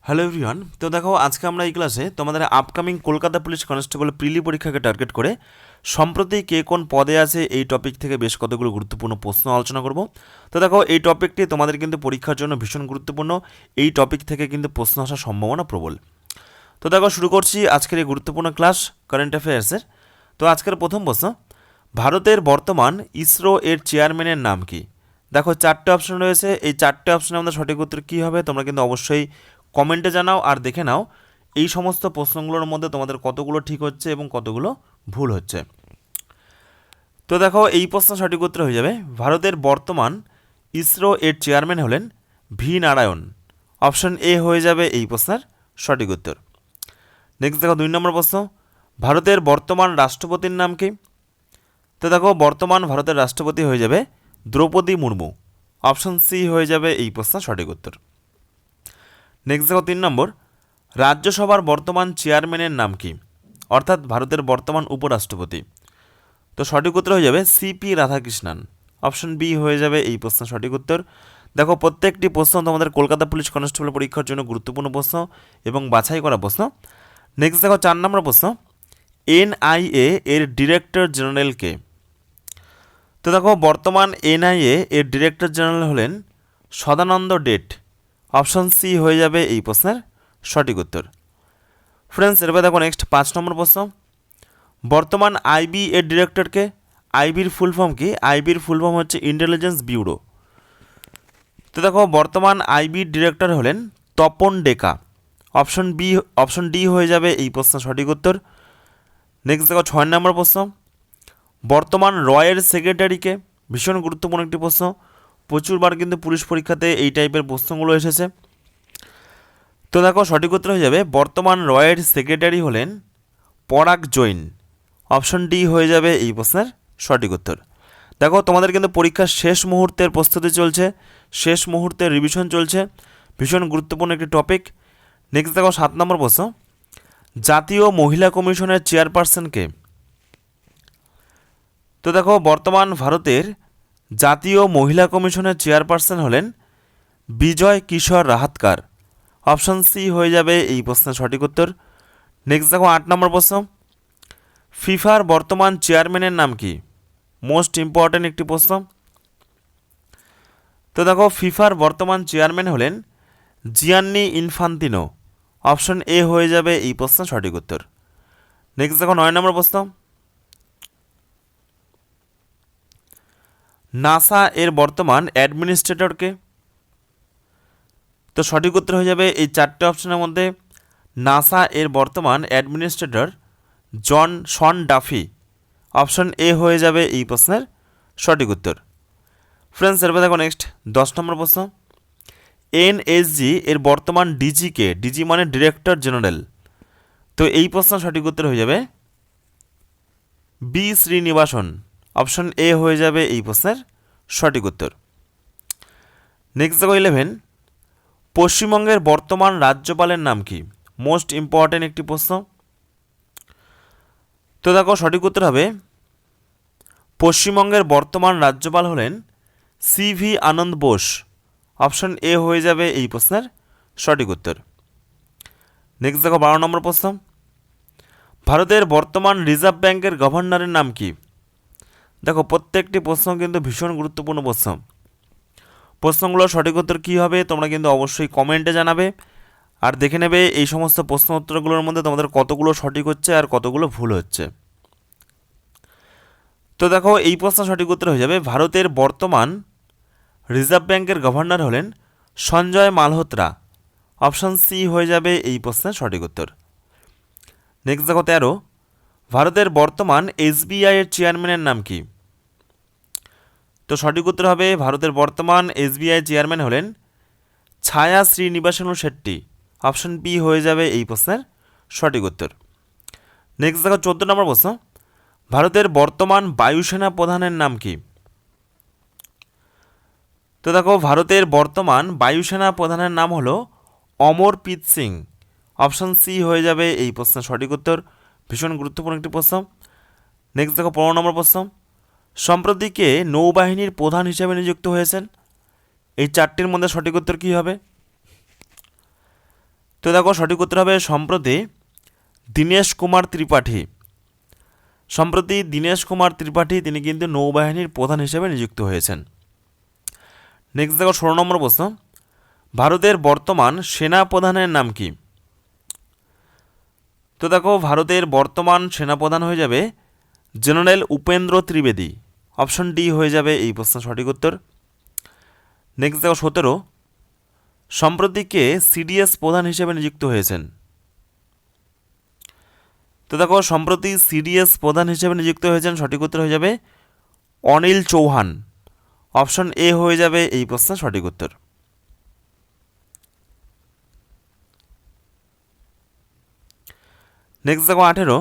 Hello everyone. তো দেখো, আজকে আমরা এই ক্লাসে তোমাদের upcoming Kolkata police constable prelim পরীক্ষাকে টার্গেট করে সম্প্রতি কে কোন পদে আছে এই টপিক থেকে বেশ কতগুলো গুরুত্বপূর্ণ প্রশ্ন আলোচনা করব। তো দেখো, এই টপিকটি তোমাদের কিন্তু পরীক্ষার জন্য ভীষণ গুরুত্বপূর্ণ। এই টপিক থেকে কিন্তু প্রশ্ন আসার সম্ভাবনা প্রবল। তো দেখো, শুরু করছি আজকের এই গুরুত্বপূর্ণ ক্লাস কারেন্ট অ্যাফেয়ার্সের। তো আজকের প্রথম প্রশ্ন, ভারতের বর্তমান ইসরো এর চেয়ারম্যানের নাম কি? দেখো, চারটে অপশন রয়েছে। এই চারটে অপশনের মধ্যে সঠিক উত্তর কী হবে তোমরা কিন্তু অবশ্যই কমেন্টে জানাও, আর দেখে নাও এই সমস্ত প্রশ্নগুলোর মধ্যে তোমাদের কতগুলো ঠিক হচ্ছে এবং কতগুলো ভুল হচ্ছে। তো দেখো, এই প্রশ্ন সঠিক উত্তর হয়ে যাবে ভারতের বর্তমান ইসরো এর চেয়ারম্যান হলেন ভি নারায়ণ। অপশন এ হয়ে যাবে এই প্রশ্নের সঠিক উত্তর। নেক্সট দেখো, 2 নম্বর প্রশ্ন, ভারতের বর্তমান রাষ্ট্রপতির নাম কি? তো দেখো, বর্তমান ভারতের রাষ্ট্রপতি হয়ে যাবে দ্রৌপদী মুর্মু। অপশন সি হয়ে যাবে এই প্রশ্নের সঠিক উত্তর। নেক্সট দেখো, 3 নম্বর, রাজ্যসভার বর্তমান চেয়ারম্যানের নাম কি? অর্থাৎ ভারতের বর্তমান উপরাষ্ট্রপতি। তো সঠিক উত্তর হয়ে যাবে সিপি রাধাকৃষ্ণন। অপশন বি হয়ে যাবে এই প্রশ্নের সঠিক উত্তর। দেখো, প্রত্যেকটি প্রশ্ন তোমাদের কলকাতা পুলিশ কনস্টেবল পরীক্ষার জন্য গুরুত্বপূর্ণ প্রশ্ন এবং বাছাই করা প্রশ্ন। নেক্সট দেখো, 4 নম্বর প্রশ্ন, এনআইএ এর ডিরেক্টর জেনারেল কে? তো দেখো, বর্তমান এনআইএ এর ডিরেক্টর জেনারেল হলেন সদানন্দ ডেট। অপশন সি হয়ে যাবে এই প্রশ্নের সঠিক উত্তর। ফ্রেন্ডস, এরপরে দেখো নেক্সট 5 নম্বর প্রশ্ন, বর্তমান আইবি এর ডিরেক্টরকে? আইবির ফুল ফর্ম কি? আইবির ফুল ফর্ম হচ্ছে ইন্টেলিজেন্স ব্যুরো। তো দেখো, বর্তমান আইবির ডিরেক্টর হলেন তপন ডেকা। অপশন ডি হয়ে যাবে এই প্রশ্নের সঠিক উত্তর। নেক্সট দেখো, 6 নম্বর প্রশ্ন, বর্তমান রয়ের সেক্রেটারিকে? ভীষণ গুরুত্বপূর্ণ একটি প্রশ্ন, প্রচুরবার কিন্তু পুলিশ পরীক্ষাতে এই টাইপের প্রশ্নগুলো এসেছে। তো দেখো, সঠিক উত্তর হয়ে যাবে বর্তমান রয়ের সেক্রেটারি হলেন পরাগ জৈন। অপশন ডি হয়ে যাবে এই প্রশ্নের সঠিক উত্তর। দেখো, তোমাদের কিন্তু পরীক্ষার শেষ মুহূর্তের প্রস্তুতি চলছে, শেষ মুহূর্তের রিভিশন চলছে, ভীষণ গুরুত্বপূর্ণ একটি টপিক। নেক্সট দেখো, 7 নম্বর প্রশ্ন, জাতীয় মহিলা কমিশনের চেয়ারপারসন কে? তো দেখো, বর্তমান ভারতের জাতীয় মহিলা কমিশনের চেয়ারপারসন হলেন বিজয় কিশোর রাহাতকার। অপশন সি হয়ে যাবে এই প্রশ্নের সঠিক উত্তর। নেক্সট দেখো, 8 নম্বর প্রশ্ন, ফিফার বর্তমান চেয়ারম্যানের নাম কি? মোস্ট ইম্পর্ট্যান্ট একটি প্রশ্ন। তো দেখো, ফিফার বর্তমান চেয়ারম্যান হলেন জিয়ান্নি ইনফান্তিনো। অপশন এ হয়ে যাবে এই প্রশ্নের সঠিক উত্তর। নেক্সট দেখো, 9 নম্বর প্রশ্ন, নাসা এর বর্তমান অ্যাডমিনিস্ট্রেটরকে? তো সঠিক উত্তর হয়ে যাবে এই চারটে অপশনের মধ্যে নাসা এর বর্তমান administrator Sean Duffy. Option A হয়ে যাবে এই প্রশ্নের সঠিক উত্তর। ফ্রেন্ডস, এরপর দেখো নেক্সট 10 নম্বর প্রশ্ন, এনএসজি এর বর্তমান ডিজি কে? ডিজি মানে ডিরেক্টর জেনারেল। তো এই প্রশ্নের সঠিক উত্তর হয়ে যাবে বি শ্রীনিবাসন। অপশন এ হয়ে যাবে এই প্রশ্নের সঠিক উত্তর। নেক্সট দেখো 11, পশ্চিমবঙ্গের বর্তমান রাজ্যপালের নাম কি? মোস্ট ইম্পর্ট্যান্ট একটি প্রশ্ন। তো দেখো, সঠিক উত্তর হবে পশ্চিমবঙ্গের বর্তমান রাজ্যপাল হলেন CV Ananda Bose. Option A হয়ে যাবে এই প্রশ্নের সঠিক উত্তর। নেক্সট দেখো 12 নম্বর প্রশ্ন, ভারতের বর্তমান রিজার্ভ ব্যাংকের গভর্নরের নাম কি? দেখো, প্রত্যেকটি প্রশ্ন কিন্তু ভীষণ গুরুত্বপূর্ণ প্রশ্ন। প্রশ্নগুলোর সঠিক উত্তর কী হবে তোমরা কিন্তু অবশ্যই কমেন্টে জানাবে, আর দেখে নেবে এই সমস্ত প্রশ্ন উত্তরগুলোর মধ্যে তোমাদের কতগুলো সঠিক হচ্ছে আর কতগুলো ভুল হচ্ছে। তো দেখো, এই প্রশ্ন সঠিক উত্তর হয়ে যাবে ভারতের বর্তমান রিজার্ভ ব্যাংকের গভর্নর হলেন সঞ্জয় মালহোত্রা। অপশন সি হয়ে যাবে এই প্রশ্নের সঠিক উত্তর। নেক্সট দেখো 13, ভারতের বর্তমান এসবিআই এর চেয়ারম্যানের নাম কি? তো সঠিক উত্তর হবে ভারতের বর্তমান এসবিআই চেয়ারম্যান হলেন ছায়া শ্রীনিবাসন শেট্টি। অপশন বি হয়ে যাবে এই প্রশ্নের সঠিক উত্তর। নেক্সট দেখো 14 নম্বর প্রশ্ন, ভারতের বর্তমান বায়ুসেনা প্রধানের নাম কি? তো দেখো, ভারতের বর্তমান বায়ুসেনা প্রধানের নাম হলো অমরপ্রীত সিং। অপশন সি হয়ে যাবে এই প্রশ্নের সঠিক উত্তর, ভীষণ গুরুত্বপূর্ণ একটি প্রশ্ন। নেক্সট দেখো 15 নম্বর প্রশ্ন, সম্প্রতি কে নৌবাহিনীর প্রধান হিসেবে নিযুক্ত হয়েছেন? এই চারটির মধ্যে সঠিক উত্তর কী হবে? তো দেখো সঠিক উত্তর হবে সম্প্রতি দীনেশ কুমার ত্রিপাঠী। সম্প্রতি দীনেশ কুমার ত্রিপাঠী তিনি কিন্তু নৌবাহিনীর প্রধান হিসেবে নিযুক্ত হয়েছেন। নেক্সট দেখো 16 নম্বর প্রশ্ন, ভারতের বর্তমান সেনা প্রধানের নাম কি? তো দেখো ভারতের বর্তমান সেনাপ্রধান হয়ে যাবে general Upendra Trivedi. Option D হয়ে যাবে এই প্রশ্নের সঠিক উত্তর। নেক্সট দেখো 17, সম্প্রতি কে সিডিএস প্রধান হিসেবে নিযুক্ত হয়েছেন? তো দেখো সম্প্রতি সিডিএস প্রধান হিসেবে নিযুক্ত হয়েছেন, সঠিক উত্তর হয়ে যাবে অনিল চৌহান। অপশন এ হয়ে যাবে এই প্রশ্নের সঠিক উত্তর। নেক্সট দেখো 18,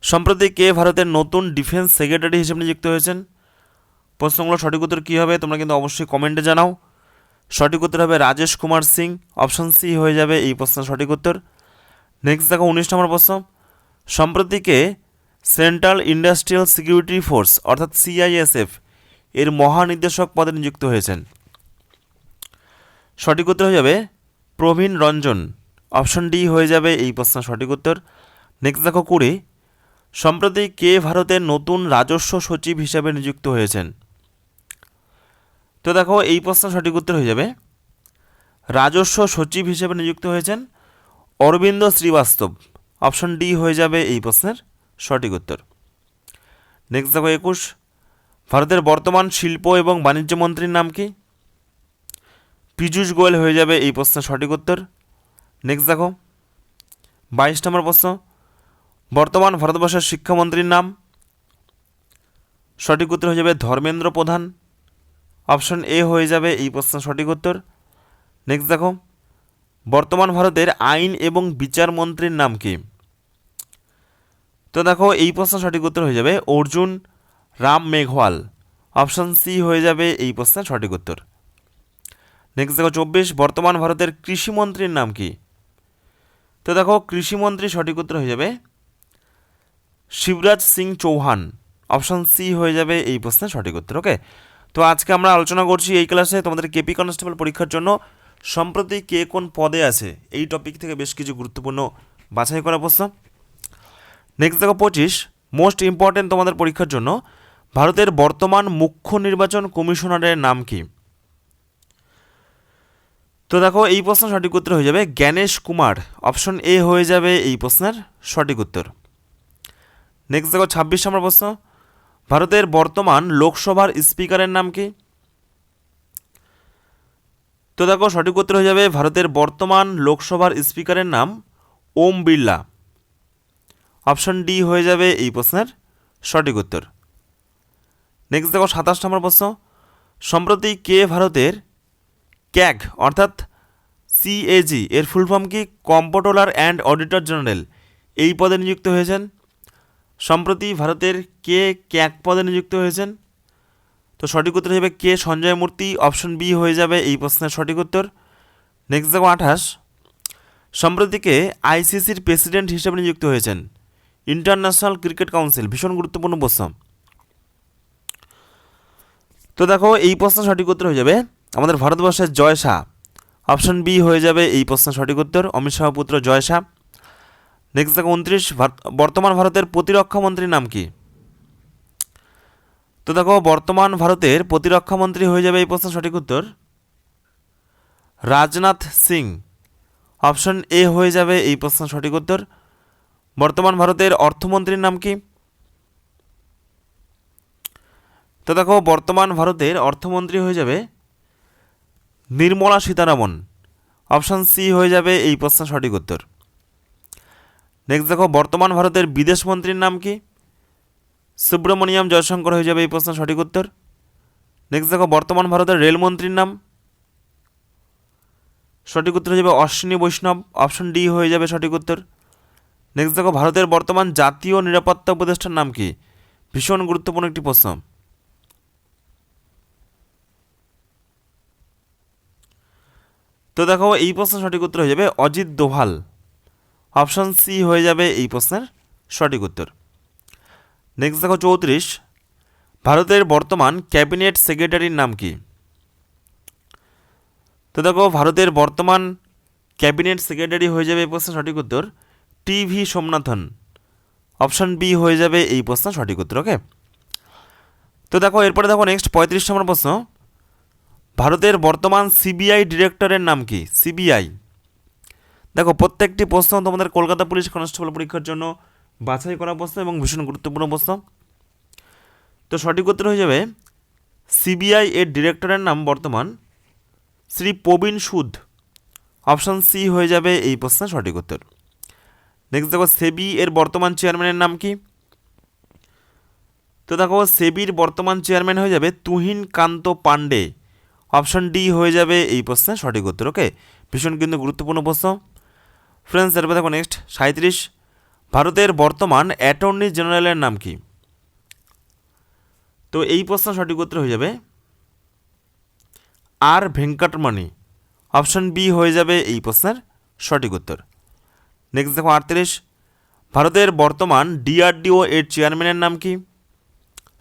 সম্প্রতি কে ভারতের নতুন ডিফেন্স সেক্রেটারি হিসেবে নিযুক্ত হয়েছেন? প্রশ্নগুলো সঠিক উত্তর কী হবে তোমরা কিন্তু অবশ্যই কমেন্টে জানাও। সঠিক উত্তর হবে রাজেশ কুমার সিং। অপশন সি হয়ে যাবে এই প্রশ্নের সঠিক উত্তর। নেক্সট দেখো 19 নম্বর প্রশ্ন, সম্প্রতি কে সেন্ট্রাল ইন্ডাস্ট্রিয়াল সিকিউরিটি ফোর্স অর্থাৎ সিআইএসএফ এর মহানির্দেশক পদে নিযুক্ত হয়েছেন? সঠিক উত্তর হয়ে যাবে প্রবীণ রঞ্জন। অপশন ডি হয়ে যাবে এই প্রশ্নের সঠিক উত্তর। নেক্সট দেখো 20, সম্প্রতি কে ভারতের নতুন রাজস্ব সচিব হিসেবে নিযুক্ত হয়েছেন? তো দেখো এই প্রশ্নের সঠিক উত্তর হয়ে যাবে রাজস্ব সচিব হিসেবে নিযুক্ত হয়েছেন অরবিন্দ শ্রীবাস্তব। অপশন ডি হয়ে যাবে এই প্রশ্নের সঠিক উত্তর। নেক্সট দেখো 21, ভারতের বর্তমান শিল্প এবং বাণিজ্য মন্ত্রীর নাম কি? পীযূষ গোয়েল হয়ে যাবে এই প্রশ্নের সঠিক উত্তর। নেক্সট দেখো 22 নম্বর প্রশ্ন, বর্তমান ভারতবর্ষের শিক্ষামন্ত্রীর নাম? সঠিক উত্তর হয়ে যাবে ধর্মেন্দ্র প্রধান। অপশন এ হয়ে যাবে এই প্রশ্নের সঠিক উত্তর। নেক্সট দেখো, বর্তমান ভারতের আইন এবং বিচার মন্ত্রীর নাম কি? তো দেখো এই প্রশ্নের সঠিক উত্তর হয়ে যাবে অর্জুন রাম মেঘওয়াল। অপশন সি হয়ে যাবে এই প্রশ্নের সঠিক উত্তর। নেক্সট দেখো 24, বর্তমান ভারতের কৃষিমন্ত্রীর নাম কি? তো দেখো কৃষিমন্ত্রী সঠিক উত্তর হয়ে যাবে শিবরাজ সিং চৌহান। অপশন সি হয়ে যাবে এই প্রশ্নের সঠিক উত্তর। ওকে, তো আজকে আমরা আলোচনা করছি এই ক্লাসে তোমাদের কেপি কনস্টেবল পরীক্ষার জন্য সম্প্রতি কে কোন পদে আছে এই টপিক থেকে বেশ কিছু গুরুত্বপূর্ণ বাছাই করা প্রশ্ন। নেক্সট দেখো 25, মোস্ট ইম্পর্টেন্ট তোমাদের পরীক্ষার জন্য ভারতের বর্তমান মুখ্য নির্বাচন কমিশনারের নাম কি? তো দেখো এই প্রশ্নের সঠিক উত্তর হয়ে যাবে জ্ঞানেশ কুমার। অপশন এ হয়ে যাবে এই প্রশ্নের সঠিক উত্তর। নেক্সট দেখো 26 নম্বর প্রশ্ন, ভারতের বর্তমান লোকসভার স্পিকারের নাম কি? তো দেখো সঠিক উত্তর হয়ে যাবে ভারতের বর্তমান লোকসভার স্পিকারের নাম ওম বিড়লা। অপশন ডি হয়ে যাবে এই প্রশ্নের সঠিক উত্তর। নেক্সট দেখো 27 নম্বর প্রশ্ন, সম্প্রতি কে ভারতের ক্যাগ অর্থাৎ সিএজি এর ফুল ফর্ম কি কম্পট্রোলার অ্যান্ড অডিটর জেনারেল এই পদে নিযুক্ত হয়েছেন? সম্প্রতি ভারতের কে ক্যাগ পদে নিযুক্ত হয়েছেন? তো সঠিক উত্তর হিসেবে কে সঞ্জয় মূর্তি। অপশন বি হয়ে যাবে এই প্রশ্নের সঠিক উত্তর। নেক্সট দেখো 28, সম্প্রতি কে আইসিসির প্রেসিডেন্ট হিসেবে নিযুক্ত হয়েছেন? ইন্টারন্যাশনাল ক্রিকেট কাউন্সিল, ভীষণ গুরুত্বপূর্ণ প্রশ্ন। তো দেখো এই প্রশ্নের সঠিক উত্তর হয়ে যাবে আমাদের ভারতবর্ষের জয় শাহ। অপশন বি হয়ে যাবে এই প্রশ্নের সঠিক উত্তর, অমিত শাহ পুত্র জয় শাহ। নেক্সট দেখো 29, বর্তমান ভারতের প্রতিরক্ষা মন্ত্রীর নাম কি? তো দেখো বর্তমান ভারতের প্রতিরক্ষা মন্ত্রী হয়ে যাবে এই প্রশ্নের সঠিক উত্তর রাজনাথ সিং। অপশন এ হয়ে যাবে এই প্রশ্নের সঠিক উত্তর। বর্তমান ভারতের অর্থমন্ত্রীর নাম কি? তো দেখো বর্তমান ভারতের অর্থমন্ত্রী হয়ে যাবে নির্মলা সীতারামন। অপশন সি হয়ে যাবে এই প্রশ্নের সঠিক উত্তর। নেক্সট দেখো বর্তমান ভারতের বিদেশ মন্ত্রীর নাম কি? সুব্রমণিয়াম জয়শঙ্কর হয়ে যাবে এই প্রশ্নের সঠিক উত্তর। নেক্সট দেখো বর্তমান ভারতের রেলমন্ত্রীর নাম? সঠিক উত্তর হয়ে যাবে অশ্বিনী বৈষ্ণব। অপশন ডি হয়ে যাবে সঠিক উত্তর। নেক্সট দেখো ভারতের বর্তমান জাতীয় নিরাপত্তা উপদেষ্টার নাম কি? ভীষণ গুরুত্বপূর্ণ একটি প্রশ্ন। তো দেখো এই প্রশ্নের সঠিক উত্তর হয়ে যাবে অজিত দোভাল। অপশন সি হয়ে যাবে এই প্রশ্নের সঠিক উত্তর। নেক্সট দেখো 34, ভারতের বর্তমান ক্যাবিনেট সেক্রেটারির নাম কি? তো দেখো ভারতের বর্তমান ক্যাবিনেট সেক্রেটারি হয়ে যাবে এই প্রশ্নের সঠিক উত্তর টি.ভি. সোমনাথন। অপশান বি হয়ে যাবে এই প্রশ্নের সঠিক উত্তর। ওকে, তো দেখো এরপরে দেখো নেক্সট 35 নম্বর প্রশ্ন, ভারতের বর্তমান সিবিআই ডিরেক্টরের নাম কি? সিবিআই। দেখো প্রত্যেকটি প্রশ্ন তোমাদের কলকাতা পুলিশ কনস্টেবল পরীক্ষার জন্য বাছাই করা প্রশ্ন এবং ভীষণ গুরুত্বপূর্ণ প্রশ্ন। তো সঠিক উত্তর হয়ে যাবে সিবিআই এর ডিরেক্টরের নাম বর্তমান শ্রী প্রবীণ সুদ। অপশান সি হয়ে যাবে এই প্রশ্নের সঠিক উত্তর। নেক্সট দেখো সেবি এর বর্তমান চেয়ারম্যানের নাম কি? তো দেখো সেবির বর্তমান চেয়ারম্যান হয়ে যাবে তুহিন কান্ত পান্ডে। অপশান ডি হয়ে যাবে এই প্রশ্নের সঠিক উত্তর। ওকে, ভীষণ কিন্তু গুরুত্বপূর্ণ প্রশ্ন। ফ্রেন্ডস এরপর দেখো নেক্সট 37, ভারতের বর্তমান অ্যাটর্নি জেনারেলের নাম কি? তো এই প্রশ্নের সঠিক উত্তর হয়ে যাবে আর ভেঙ্কটমণি। অপশান বি হয়ে যাবে এই প্রশ্নের সঠিক উত্তর। নেক্সট দেখো 38, ভারতের বর্তমান ডিআরডিও এর চেয়ারম্যানের নাম কি?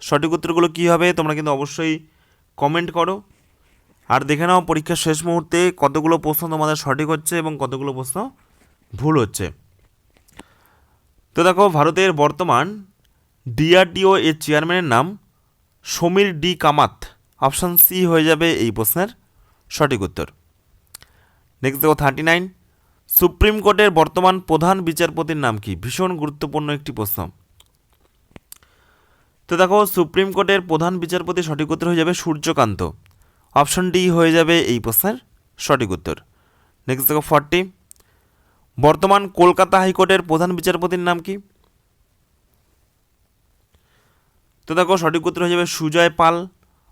সঠিক উত্তরগুলো কী হবে তোমরা কিন্তু অবশ্যই কমেন্ট করো। আর দেখে নাও পরীক্ষার শেষ মুহূর্তে কতগুলো প্রশ্ন তোমাদের সঠিক হচ্ছে এবং কতগুলো প্রশ্ন ভুল হচ্ছে। তো দেখো ভারতের বর্তমান ডিআরডিও এর চেয়ারম্যানের নাম Samir D Kamat. Option C হয়ে যাবে এই প্রশ্নের সঠিক উত্তর। নেক্সট দেখো 39, সুপ্রিম কোর্টের বর্তমান প্রধান বিচারপতির নাম কি? ভীষণ গুরুত্বপূর্ণ একটি প্রশ্ন। তো দেখো সুপ্রিম কোর্টের প্রধান বিচারপতি সঠিক উত্তর হয়ে যাবে সূর্যকান্ত। অপশান ডি হয়ে যাবে এই প্রশ্নের সঠিক উত্তর। নেক্সট দেখো 40, বর্তমান কলকাতা হাইকোর্টের প্রধান বিচারপতির নাম কি? তো দেখো সঠিক উত্তর হয়ে যাবে সুজয় পাল।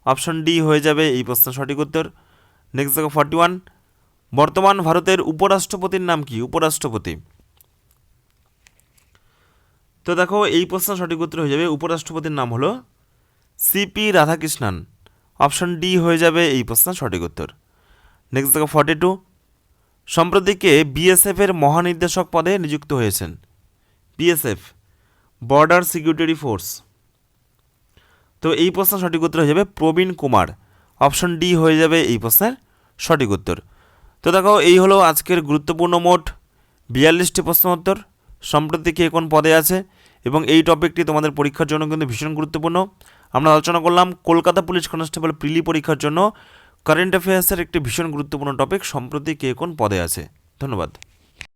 অপশান ডি হয়ে যাবে এই প্রশ্নের সঠিক উত্তর। নেক্সট দেখো 41, বর্তমান ভারতের উপরাষ্ট্রপতির নাম কি? উপরাষ্ট্রপতি। তো দেখো এই প্রশ্নের সঠিক উত্তর হয়ে যাবে উপরাষ্ট্রপতির নাম হলো সিপি রাধাকৃষ্ণন। অপশান ডি হয়ে যাবে এই প্রশ্নের সঠিক উত্তর। নেক্সট দেখো 42, সম্প্রতি কে বিএসএফ এর মহানির্দেশক পদে নিযুক্ত হয়েছেন? BSF border security force. তো এই প্রশ্নের সঠিক উত্তর হয়ে যাবে প্রবীণ কুমার। অপশান ডি হয়ে যাবে এই প্রশ্নের সঠিক উত্তর। তো দেখো এই হলো আজকের গুরুত্বপূর্ণ মোট 42টি প্রশ্ন উত্তর, সম্প্রতি কে কোন পদে আছে এবং এই টপিকটি তোমাদের পরীক্ষার জন্য কিন্তু ভীষণ গুরুত্বপূর্ণ। আমরা আলোচনা করলাম কলকাতা পুলিশ কনস্টেবল প্রিলি পরীক্ষার জন্য কারেন্ট অ্যাফেয়ার্সের একটি ভীষণ গুরুত্বপূর্ণ টপিক, সম্প্রতি কে কোন পদে আছে। ধন্যবাদ।